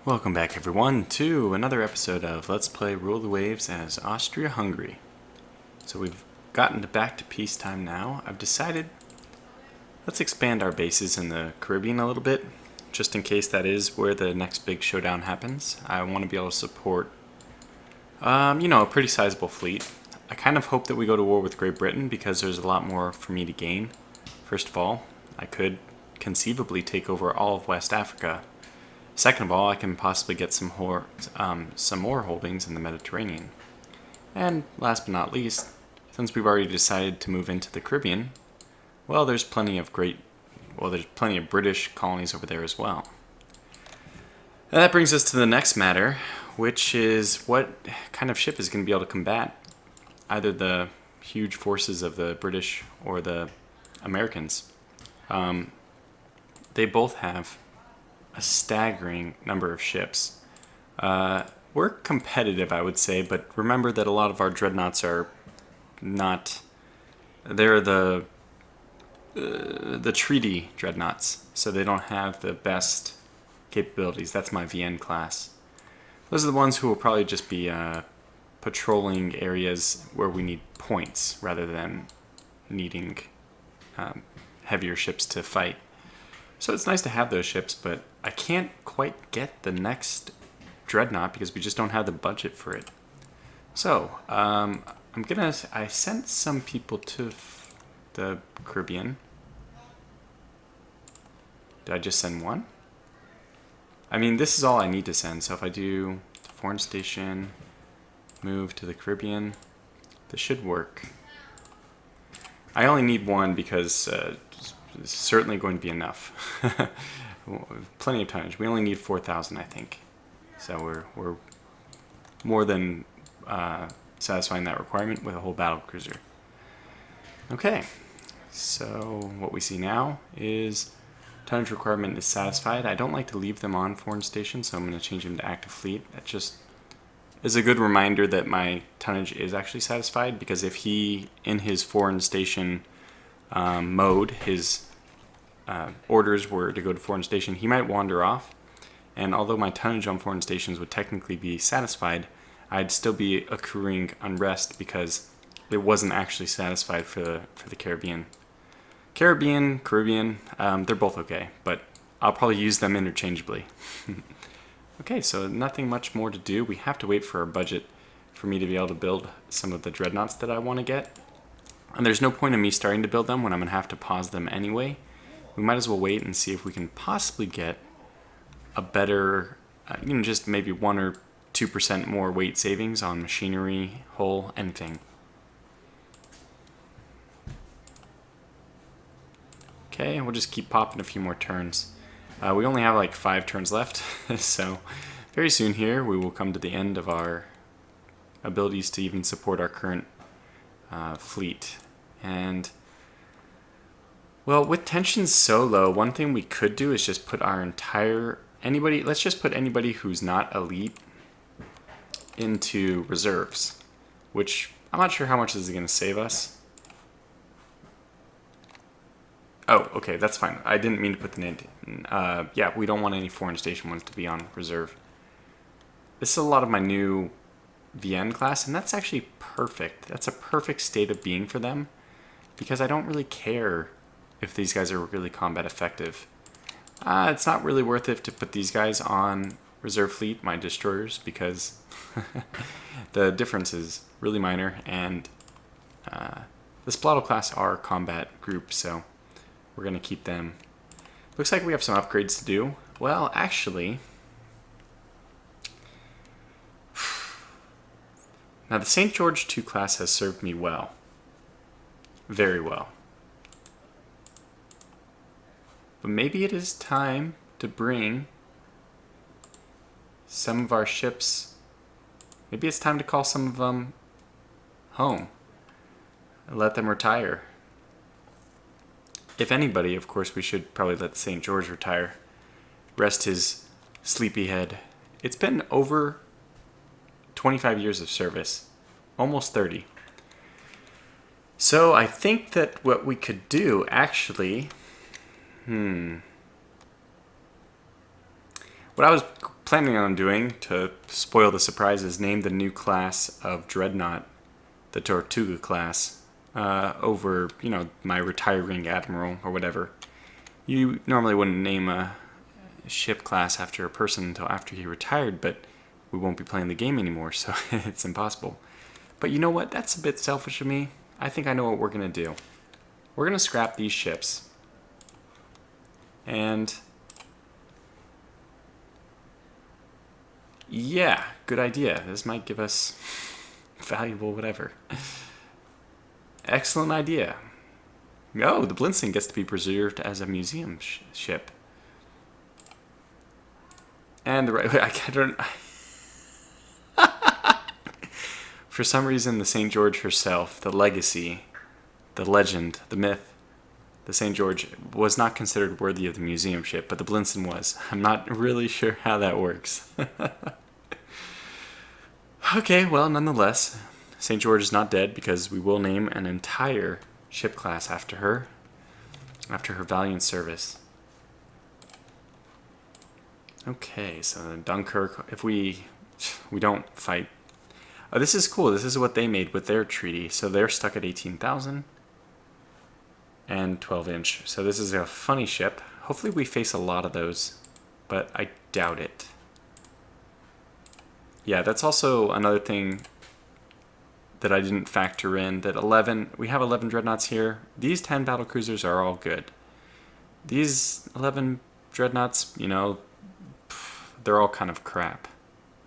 Welcome back everyone to another episode of Let's Play Rule the Waves as Austria-Hungary. So we've gotten back to peacetime now. I've decided let's expand our bases in the Caribbean a little bit, just in case that is where the next big showdown happens. I want to be able to support, a pretty sizable fleet. I kind of hope that we go to war with Great Britain because there's a lot more for me to gain. First of all, I could conceivably take over all of West Africa. Second of all, I can possibly get some more holdings in the Mediterranean. And last but not least, since we've already decided to move into the Caribbean, well, there's plenty of British colonies over there as well. And that brings us to the next matter, which is what kind of ship is going to be able to combat either the huge forces of the British or the Americans. They both have a staggering number of ships. We're competitive, I would say, but remember that a lot of our dreadnoughts are not. They're the treaty dreadnoughts, so they don't have the best capabilities. That's my VN class. Those are the ones who will probably just be patrolling areas where we need points rather than needing heavier ships to fight. So it's nice to have those ships, but I can't quite get the next dreadnought because we just don't have the budget for it. So, I sent some people to the Caribbean. Did I just send one? I mean, this is all I need to send. So if I do foreign station, move to the Caribbean, this should work. I only need one because it's certainly going to be enough. Plenty of tonnage. We only need 4,000, I think. So we're more than satisfying that requirement with a whole battle cruiser. Okay, so what we see now is tonnage requirement is satisfied. I don't like to leave them on foreign station, so I'm going to change them to active fleet. That just is a good reminder that my tonnage is actually satisfied, because if he, in his foreign station mode, his orders were to go to foreign station, he might wander off, and although my tonnage on foreign stations would technically be satisfied, I'd still be accruing unrest because it wasn't actually satisfied for the Caribbean. Caribbean, they're both okay, but I'll probably use them interchangeably. Okay, so nothing much more to do. We have to wait for our budget for me to be able to build some of the dreadnoughts that I want to get. And there's no point in me starting to build them when I'm going to have to pause them anyway. We might as well wait and see if we can possibly get a better, just maybe 1 or 2% more weight savings on machinery, hull, anything. Okay, we'll just keep popping a few more turns. We only have like 5 turns left, so very soon here we will come to the end of our abilities to even support our current fleet. And well, with tensions so low, one thing we could do is just put our let's just put anybody who's not elite into reserves, which I'm not sure how much this is going to save us. Oh, okay, that's fine. I didn't mean to put the name. Yeah, we don't want any foreign station ones to be on reserve. This is a lot of my new VN class, and that's actually perfect. That's a perfect state of being for them, because I don't really care if these guys are really combat effective. It's not really worth it to put these guys on reserve fleet, my destroyers, because the difference is really minor, and the Splato class are combat group, so we're going to keep them. Looks like we have some upgrades to do. Well, actually, now the St. George II class has served me well. Very well. But maybe it is time to bring some of our ships. Maybe it's time to call some of them home and let them retire. If anybody, of course, we should probably let St. George retire. Rest his sleepy head. It's been over 25 years of service. Almost 30. So I think that what we could do, actually... What I was planning on doing, to spoil the surprise, is name the new class of dreadnought, the Tortuga class, over, you know, my retiring admiral or whatever. You normally wouldn't name a ship class after a person until after he retired, but we won't be playing the game anymore, so it's impossible. But you know what? That's a bit selfish of me. I think I know what we're going to do. We're going to scrap these ships. And yeah, good idea. This might give us valuable whatever. Excellent idea. Oh, the Blinson gets to be preserved as a museum ship. And the right, I don't. For some reason, the St. George herself, the legacy, the legend, the myth, the St. George was not considered worthy of the museum ship, but the Blinson was. I'm not really sure how that works. Okay, well, nonetheless, St. George is not dead because we will name an entire ship class after her valiant service. Okay, so Dunkirk, if we don't fight. Oh, this is cool. This is what they made with their treaty. So they're stuck at 18,000 and 12-inch. So this is a funny ship. Hopefully we face a lot of those, but I doubt it. Yeah, that's also another thing that I didn't factor in, that we have 11 dreadnoughts here. These 10 battlecruisers are all good. These 11 dreadnoughts, you know, they're all kind of crap.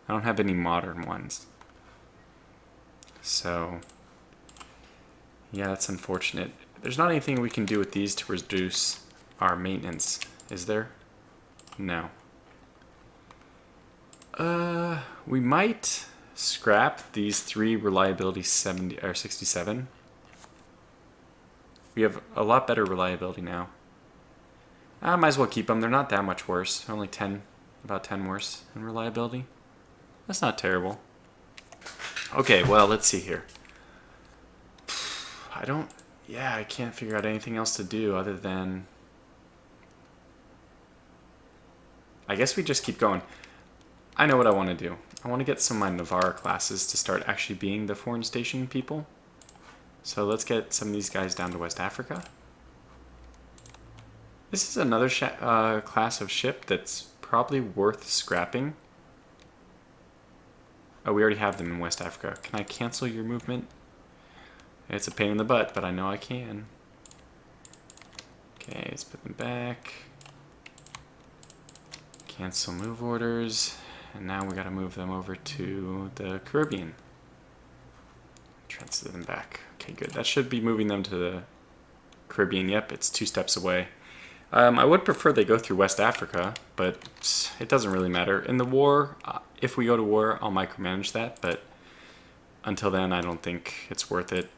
I don't have any modern ones. So, yeah, that's unfortunate. There's not anything we can do with these to reduce our maintenance, is there? No. We might scrap these 3 reliability 70 or 67. We have a lot better reliability now. I might as well keep them. They're not that much worse. Only 10, about 10 worse in reliability. That's not terrible. Okay, well, let's see here. I can't figure out anything else to do other than, I guess we just keep going. I know what I want to do. I want to get some of my Navarre classes to start actually being the foreign station people. So let's get some of these guys down to West Africa. This is another class of ship that's probably worth scrapping. Oh, we already have them in West Africa. Can I cancel your movement? It's a pain in the butt, but I know I can. Okay, let's put them back. Cancel move orders. And now we gotta move them over to the Caribbean. Transfer them back. Okay, good. That should be moving them to the Caribbean. Yep, it's 2 steps away. I would prefer they go through West Africa, but it doesn't really matter. In the war, if we go to war, I'll micromanage that, but until then, I don't think it's worth it.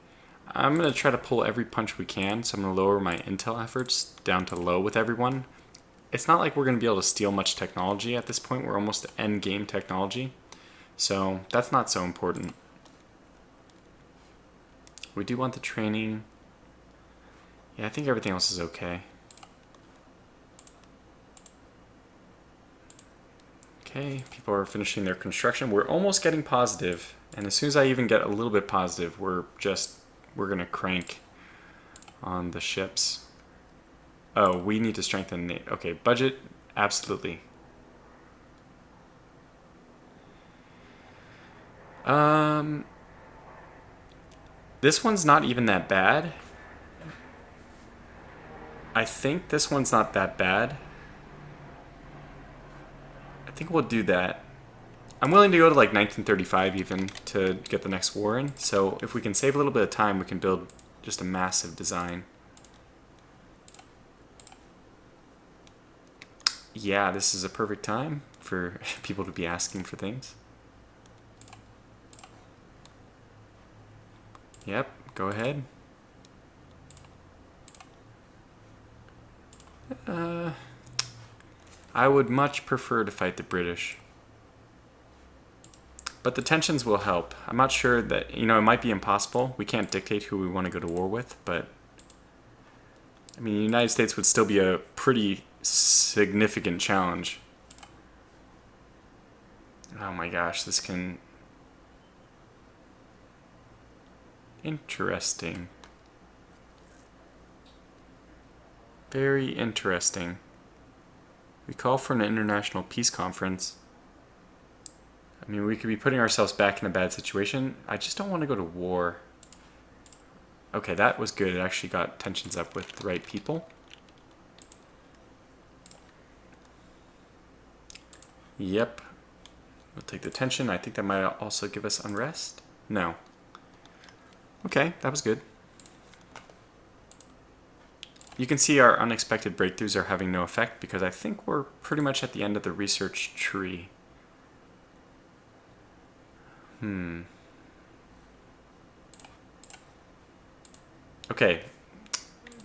I'm going to try to pull every punch we can, so I'm going to lower my intel efforts down to low with everyone. It's not like we're going to be able to steal much technology at this point. We're almost end game technology, so that's not so important. We do want the training. Yeah, I think everything else is okay. Okay, people are finishing their construction. We're almost getting positive, and as soon as I even get a little bit positive, we're gonna crank on the ships. Oh, we need to strengthen the, okay, budget, absolutely. This one's not even that bad. I think this one's not that bad. I think we'll do that. I'm willing to go to like 1935 even to get the next war in. So if we can save a little bit of time, we can build just a massive design. Yeah, this is a perfect time for people to be asking for things. Yep, go ahead. I would much prefer to fight the British. But the tensions will help. I'm not sure that, you know, it might be impossible. We can't dictate who we want to go to war with, but I mean, the United States would still be a pretty significant challenge. Oh my gosh, this can... Interesting. Very interesting. We call for an international peace conference. I mean, we could be putting ourselves back in a bad situation. I just don't want to go to war. Okay, that was good. It actually got tensions up with the right people. Yep. We'll take the tension. I think that might also give us unrest. No. Okay, that was good. You can see our unexpected breakthroughs are having no effect because I think we're pretty much at the end of the research tree. Okay,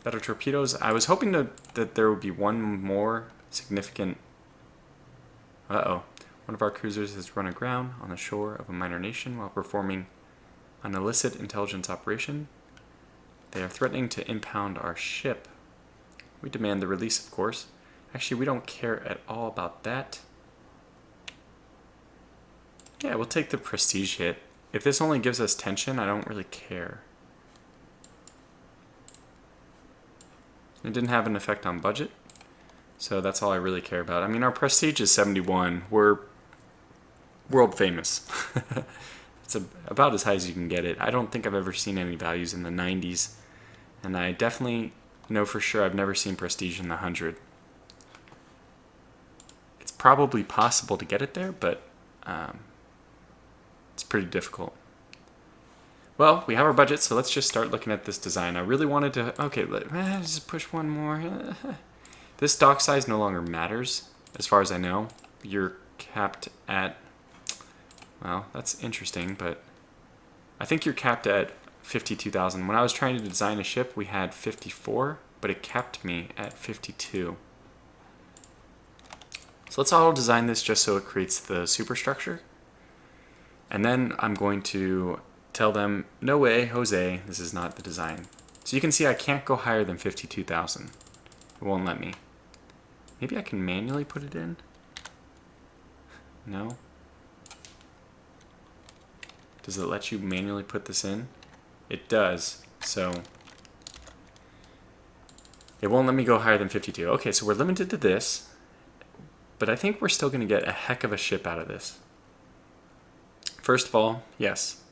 better torpedoes. I was hoping that there would be one more significant... Uh-oh. One of our cruisers has run aground on the shore of a minor nation while performing an illicit intelligence operation. They are threatening to impound our ship. We demand the release, of course. Actually, we don't care at all about that. Yeah, we'll take the prestige hit. If this only gives us tension, I don't really care. It didn't have an effect on budget, so that's all I really care about. I mean, our prestige is 71. We're world famous. It's about as high as you can get it. I don't think I've ever seen any values in the 90s, and I definitely know for sure I've never seen prestige in the 100. It's probably possible to get it there, but it's pretty difficult. Well, we have our budget, so let's just start looking at this design. I really wanted to... Okay, let's just push one more. This dock size no longer matters, as far as I know. You're capped at... Well, that's interesting, but... I think you're capped at 52,000. When I was trying to design a ship, we had 54, but it capped me at 52. So let's auto design this just so it creates the superstructure. And then I'm going to tell them, no way, Jose, this is not the design. So you can see I can't go higher than 52,000. It won't let me. Maybe I can manually put it in? No? Does it let you manually put this in? It does, so it won't let me go higher than 52. Okay, so we're limited to this, but I think we're still going to get a heck of a ship out of this. First of all, yes.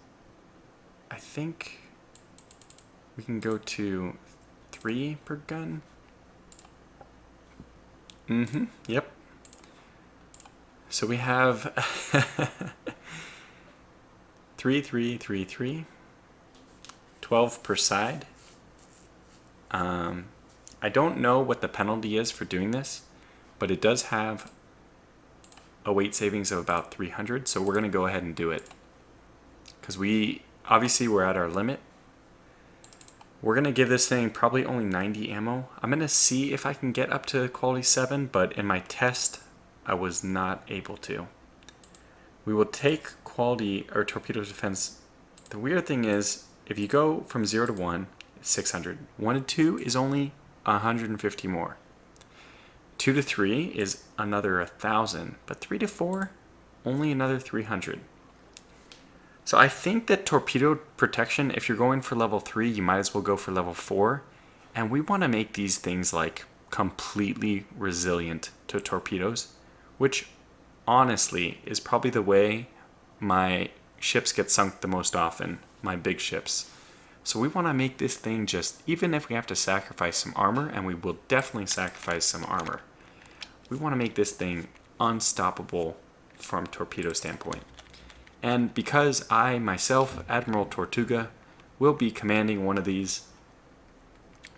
I think we can go to 3 per gun. Yep. So we have 3, 3, 3, 3. 12 per side. I don't know what the penalty is for doing this, but it does have a weight savings of about 300, so we're going to go ahead and do it. Because obviously we're at our limit. We're going to give this thing probably only 90 ammo. I'm going to see if I can get up to quality 7, but in my test, I was not able to. We will take quality or torpedo defense. The weird thing is, if you go from 0 to 1, it's 600. 1 to 2 is only 150 more. 2 to 3 is another 1,000, but 3 to 4, only another 300. So I think that torpedo protection, if you're going for level 3, you might as well go for level 4. And we want to make these things like completely resilient to torpedoes, which honestly is probably the way my ships get sunk the most often, my big ships. So we want to make this thing just, even if we have to sacrifice some armor, and we will definitely sacrifice some armor, we want to make this thing unstoppable from torpedo standpoint. And because I, myself, Admiral Tortuga, will be commanding one of these,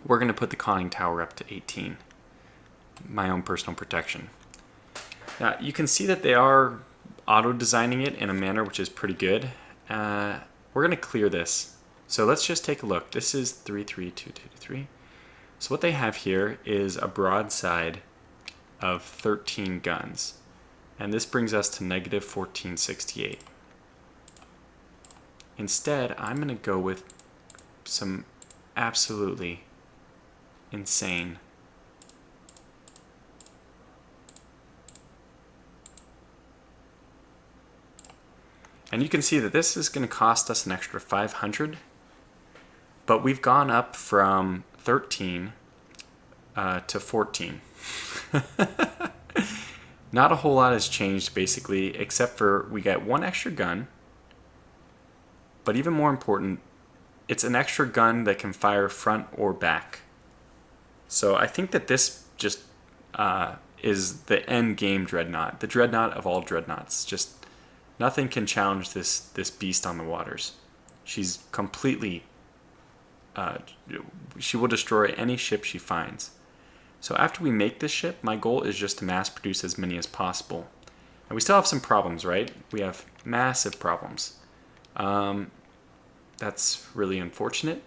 we're going to put the conning tower up to 18. My own personal protection. Now, you can see that they are auto-designing it in a manner which is pretty good. We're going to clear this. So let's just take a look. This is 33223. So what they have here is a broadside of 13 guns. And this brings us to negative 1468. Instead, I'm going to go with some absolutely insane And you can see that this is going to cost us an extra 500, but we've gone up from 13 to 14. Not a whole lot has changed basically, except for we get one extra gun, but even more important, it's an extra gun that can fire front or back. So I think that this just is the end game dreadnought, the dreadnought of all dreadnoughts. Just nothing can challenge this beast on the waters. She's completely, she will destroy any ship she finds. So after we make this ship, my goal is just to mass produce as many as possible. And we still have some problems, right? We have massive problems. That's really unfortunate.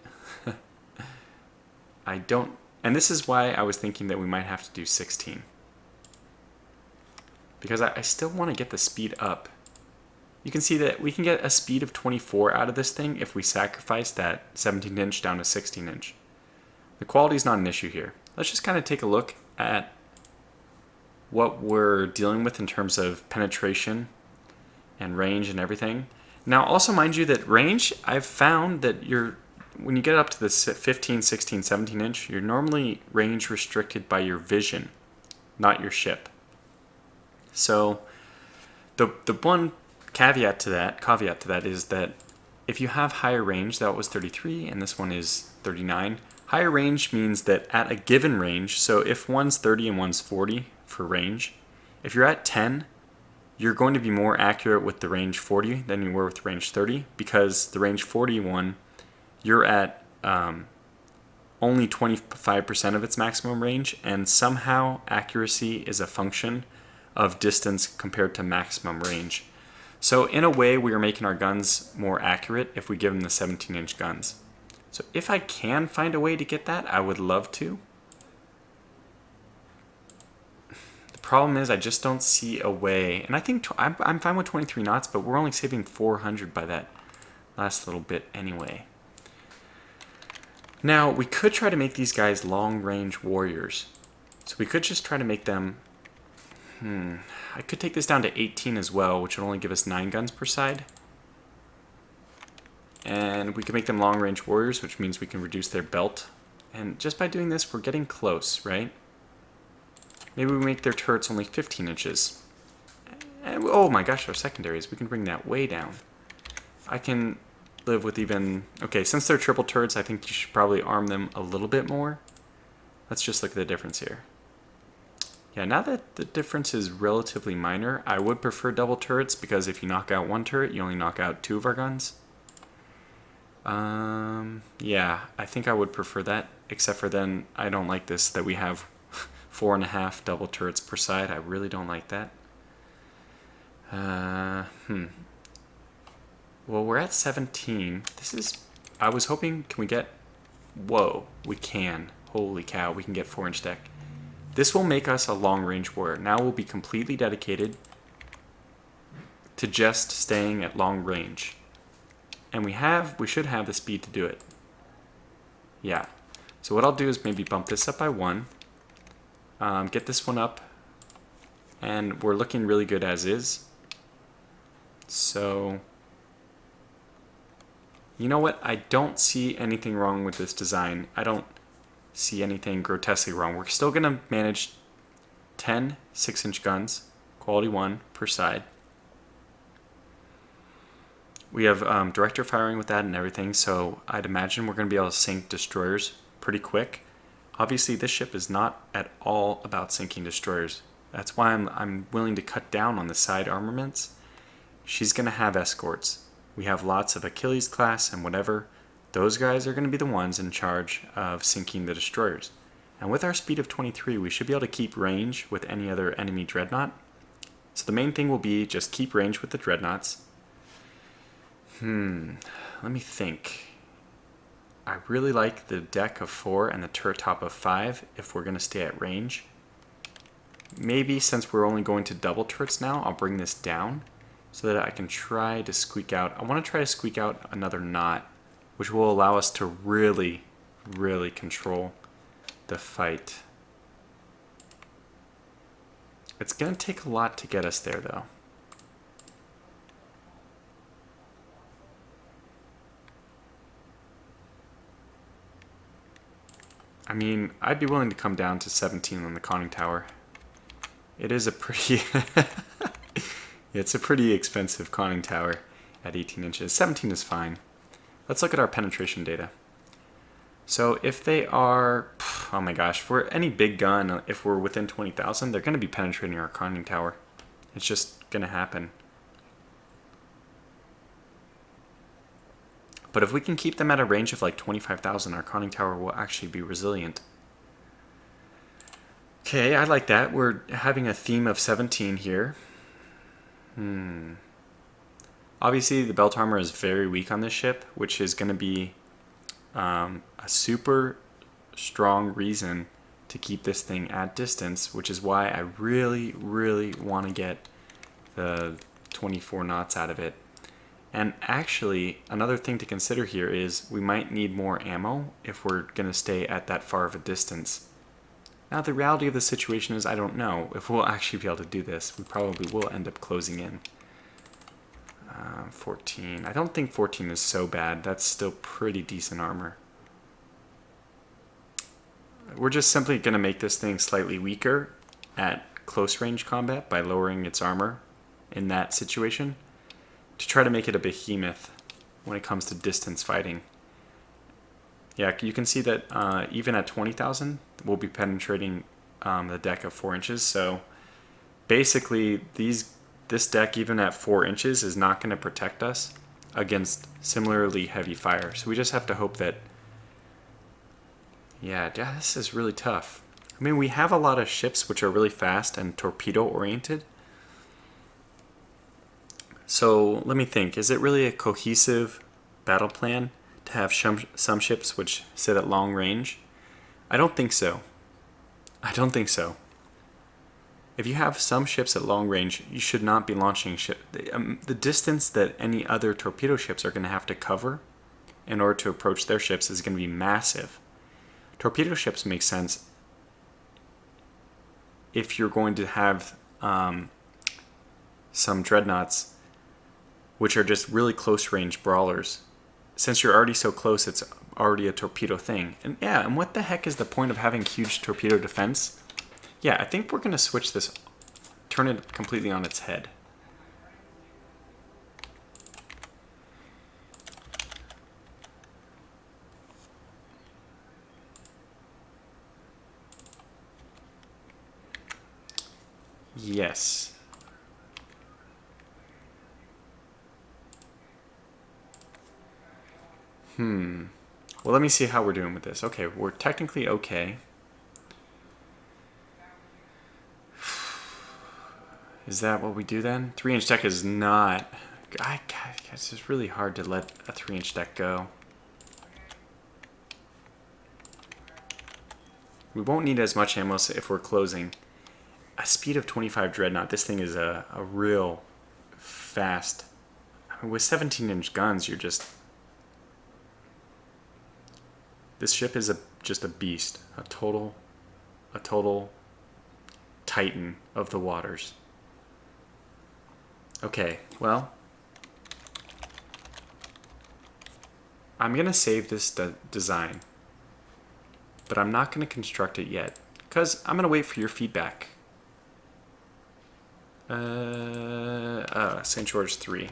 And this is why I was thinking that we might have to do 16. Because I still want to get the speed up. You can see that we can get a speed of 24 out of this thing if we sacrifice that 17 inch down to 16 inch. The quality is not an issue here. Let's just kind of take a look at what we're dealing with in terms of penetration and range and everything. Now also mind you that range, I've found that when you get up to the 15, 16, 17 inch, you're normally range restricted by your vision, not your ship. So the one caveat to that is that if you have higher range, that was 33 and this one is 39. Higher range means that at a given range, so if one's 30 and one's 40 for range, if you're at 10, you're going to be more accurate with the range 40 than you were with range 30, because the range 40 one, you're at only 25% of its maximum range, and somehow accuracy is a function of distance compared to maximum range. So in a way, we are making our guns more accurate if we give them the 17-inch guns. So if I can find a way to get that, I would love to. The problem is I just don't see a way, and I think I'm fine with 23 knots, but we're only saving 400 by that last little bit anyway. Now, we could try to make these guys long-range warriors. So we could just try to make them... I could take this down to 18 as well, which would only give us 9 guns per side. And we can make them long-range warriors, which means we can reduce their belt. And just by doing this, we're getting close, right? Maybe we make their turrets only 15 inches. And, oh my gosh, our secondaries, we can bring that way down. I can live with even... Okay, since they're triple turrets, I think you should probably arm them a little bit more. Let's just look at the difference here. Yeah, now that the difference is relatively minor, I would prefer double turrets, because if you knock out one turret, you only knock out 2 of our guns. Yeah, I think I would prefer that, except for then I don't like this, that we have 4.5 double turrets per side. I really don't like that. Well, we're at 17. I was hoping, can we get... Whoa, we can. Holy cow, we can get 4-inch deck. This will make us a long-range warrior. Now we'll be completely dedicated to just staying at long range. And we should have the speed to do it. Yeah. So what I'll do is maybe bump this up by 1. Get this one up. And we're looking really good as is. So... You know what? I don't see anything wrong with this design. I don't see anything grotesquely wrong. We're still going to manage 10 6-inch guns, quality 1 per side. We have director firing with that and everything, so I'd imagine we're going to be able to sink destroyers pretty quick. Obviously, this ship is not at all about sinking destroyers. That's why I'm willing to cut down on the side armaments. She's going to have escorts. We have lots of Achilles class and whatever. Those guys are going to be the ones in charge of sinking the destroyers. And with our speed of 23, we should be able to keep range with any other enemy dreadnought. So the main thing will be just keep range with the dreadnoughts. Let me think. I really like the deck of 4 and the turret top of 5 if we're going to stay at range. Maybe since we're only going to double turrets now, I'll bring this down so that I can try to squeak out. I want to try to squeak out another knot, which will allow us to really, really control the fight. It's going to take a lot to get us there, though. I mean, I'd be willing to come down to 17 on the conning tower. It is a pretty... it's a pretty expensive conning tower at 18 inches. 17 is fine. Let's look at our penetration data. So if they are... Oh my gosh, for any big gun, if we're within 20,000, they're going to be penetrating our conning tower. It's just going to happen. But if we can keep them at a range of like 25,000, our conning tower will actually be resilient. Okay, I like that. We're having a theme of 17 here. Obviously, the belt armor is very weak on this ship, which is going to be a super strong reason to keep this thing at distance, which is why I really, really want to get the 24 knots out of it. And actually, another thing to consider here is we might need more ammo if we're going to stay at that far of a distance. Now, the reality of the situation is I don't know if we'll actually be able to do this. We probably will end up closing in. 14. I don't think 14 is so bad. That's still pretty decent armor. We're just simply going to make this thing slightly weaker at close range combat by lowering its armor in that situation, to try to make it a behemoth when it comes to distance fighting. Yeah, you can see that even at 20,000, we'll be penetrating the deck of 4 inches. So basically, this deck, even at 4 inches, is not going to protect us against similarly heavy fire. So we just have to hope that... Yeah, this is really tough. I mean, we have a lot of ships which are really fast and torpedo-oriented. So let me think, is it really a cohesive battle plan to have some ships which sit at long range? I don't think so. I don't think so. If you have some ships at long range, you should not be launching the distance that any other torpedo ships are going to have to cover in order to approach their ships is going to be massive. Torpedo ships make sense if you're going to have some dreadnoughts which are just really close range brawlers. Since you're already so close, it's already a torpedo thing. And yeah, and what the heck is the point of having huge torpedo defense? Yeah, I think we're going to switch this, turn it completely on its head. Yes. Well, let me see how we're doing with this. Okay, we're technically okay. Is that what we do then? 3-inch deck is not... It's just really hard to let a 3-inch deck go. We won't need as much ammo if we're closing. A speed of 25 dreadnought. This thing is a real fast... I mean, with 17-inch guns, you're just... This ship is just a beast, a total titan of the waters. Okay, well, I'm gonna save this design, but I'm not gonna construct it yet because I'm gonna wait for your feedback. St. George 3,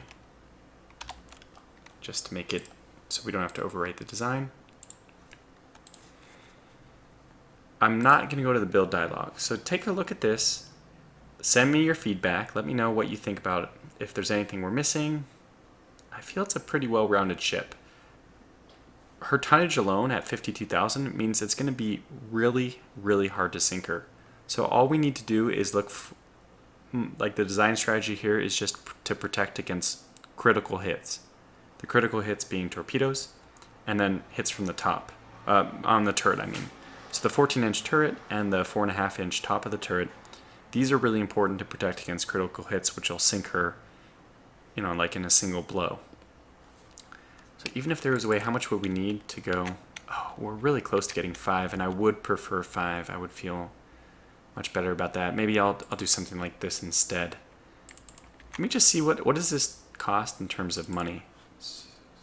just to make it so we don't have to overwrite the design. I'm not going to go to the build dialog. So take a look at this. Send me your feedback. Let me know what you think about it. If there's anything we're missing. I feel it's a pretty well-rounded ship. Her tonnage alone at 52,000 means it's going to be really, really hard to sink her. So all we need to do is look, like the design strategy here is just to protect against critical hits. The critical hits being torpedoes, and then hits from the top, on the turret I mean. So the 14-inch turret and the 4.5-inch top of the turret, these are really important to protect against critical hits, which will sink her, you know, like in a single blow. So even if there was a way, how much would we need to go? Oh, we're really close to getting 5, and I would prefer 5. I would feel much better about that. Maybe I'll do something like this instead. Let me just see what does this cost in terms of money.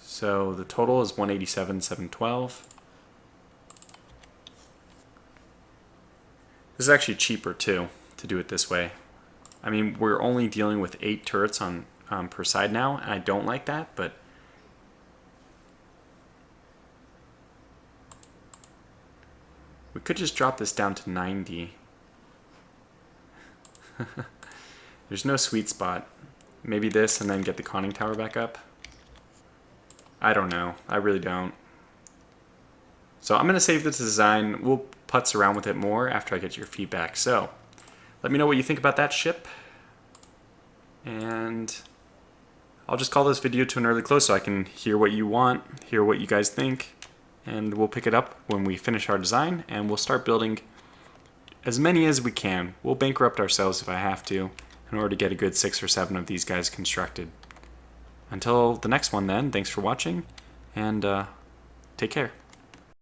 So the total is 187,712. This is actually cheaper too, to do it this way. I mean, we're only dealing with 8 turrets on per side now, and I don't like that, but we could just drop this down to 90. There's no sweet spot. Maybe this and then get the conning tower back up. I don't know. I really don't. So I'm going to save this design. We'll putz around with it more after I get your feedback. So let me know what you think about that ship. And I'll just call this video to an early close so I can hear what you want, hear what you guys think, and we'll pick it up when we finish our design, and we'll start building as many as we can. We'll bankrupt ourselves if I have to in order to get a good 6 or 7 of these guys constructed. Until the next one then, thanks for watching, and take care.